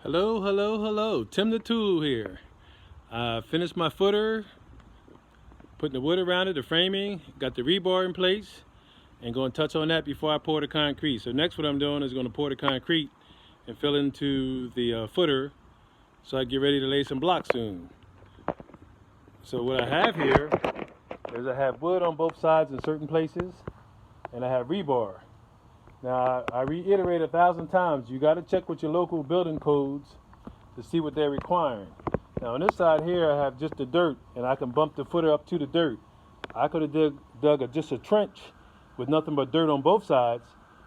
Hello, hello, hello. Tim the Tool here. Finished my footer, putting the wood around it, the framing, got the rebar in place, and going to touch on that before I pour the concrete. So next what I'm doing is going to pour the concrete and fill into the footer so I get ready to lay some blocks soon. So what I have here is I have wood on both sides in certain places, and I have rebar. Now, I reiterate 1,000 times, you got to check with your local building codes to see what they're requiring. Now, on this side here, I have just the dirt, and I can bump the footer up to the dirt. I could have dug just a trench with nothing but dirt on both sides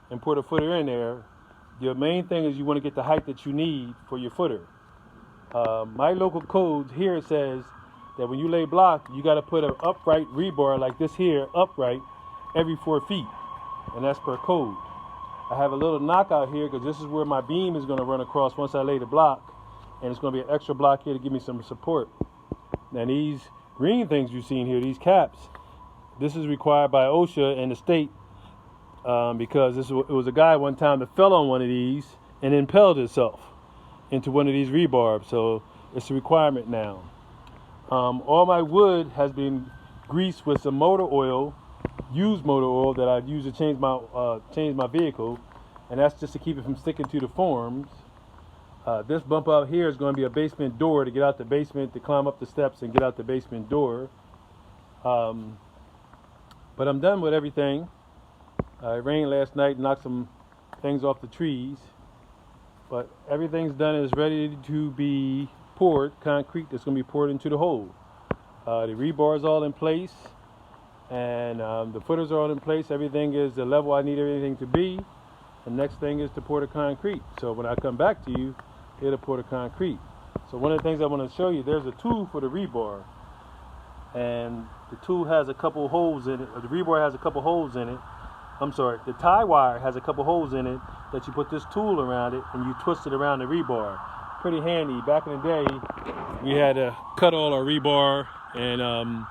and put a footer in there. The main thing is you want to get the height that you need for your footer. My local codes here says that when you lay block, you got to put an upright rebar like this here, upright, every 4 feet, and that's per code. I have a little knockout here because this is where my beam is going to run across once I lay the block, and it's going to be an extra block here to give me some support. Now these green things you've seen here, these caps, this is required by OSHA and the state because it was a guy one time that fell on one of these and impaled himself into one of these rebarbs, so it's a requirement now. All my wood has been greased with some motor oil, used motor oil that I use to change my vehicle, and that's just to keep it from sticking to the forms. This bump out here is going to be a basement door to get out the basement, to climb up the steps and get out the basement door. But I'm done with everything. It rained last night, knocked some things off the trees, but everything's done and is ready to be poured, concrete that's going to be poured into the hole. The rebar is all in place, and the footers are all in place. Everything is the level I need everything to be. The next thing is to pour the concrete. So when I come back to you, it'll pour the concrete. So one of the things I want to show you, there's a tool for the rebar, and the tool has a couple holes in it, or the rebar has a couple holes in it. I'm sorry, the tie wire has a couple holes in it that you put this tool around it and you twist it around the rebar. Pretty handy. Back in the day, we had to cut all our rebar and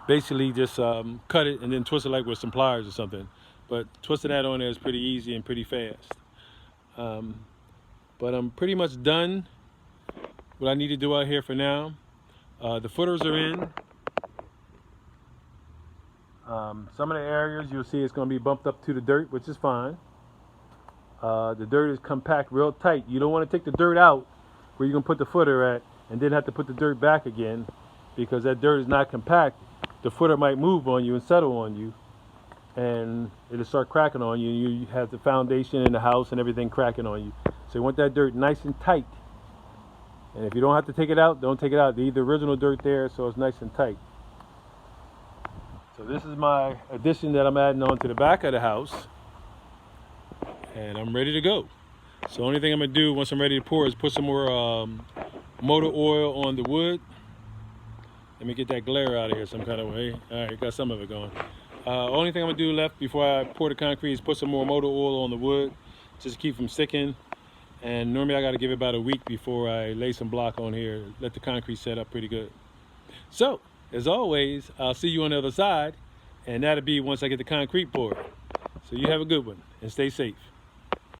basically just cut it and then twist it like with some pliers or something. But twisting that on there is pretty easy and pretty fast. But I'm pretty much done what I need to do out here for now. The footers are in. Some of the areas you'll see it's going to be bumped up to the dirt, which is fine. The dirt is compact real tight. You don't want to take the dirt out where you're going to put the footer at and then have to put the dirt back again, because that dirt is not compact. The footer might move on you and settle on you, and it'll start cracking on you. You have the foundation in the house and everything cracking on you. So you want that dirt nice and tight. And if you don't have to take it out, don't take it out. Leave the original dirt there so it's nice and tight. So this is my addition that I'm adding on to the back of the house, and I'm ready to go. So the only thing I'm going to do once I'm ready to pour is put some more motor oil on the wood. Let me get that glare out of here some kind of way. All right, got some of it going. Only thing I'm going to do left before I pour the concrete is put some more motor oil on the wood, just to keep from sticking. And normally I got to give it about a week before I lay some block on here, let the concrete set up pretty good. So, as always, I'll see you on the other side, and that'll be once I get the concrete poured. So you have a good one, and stay safe.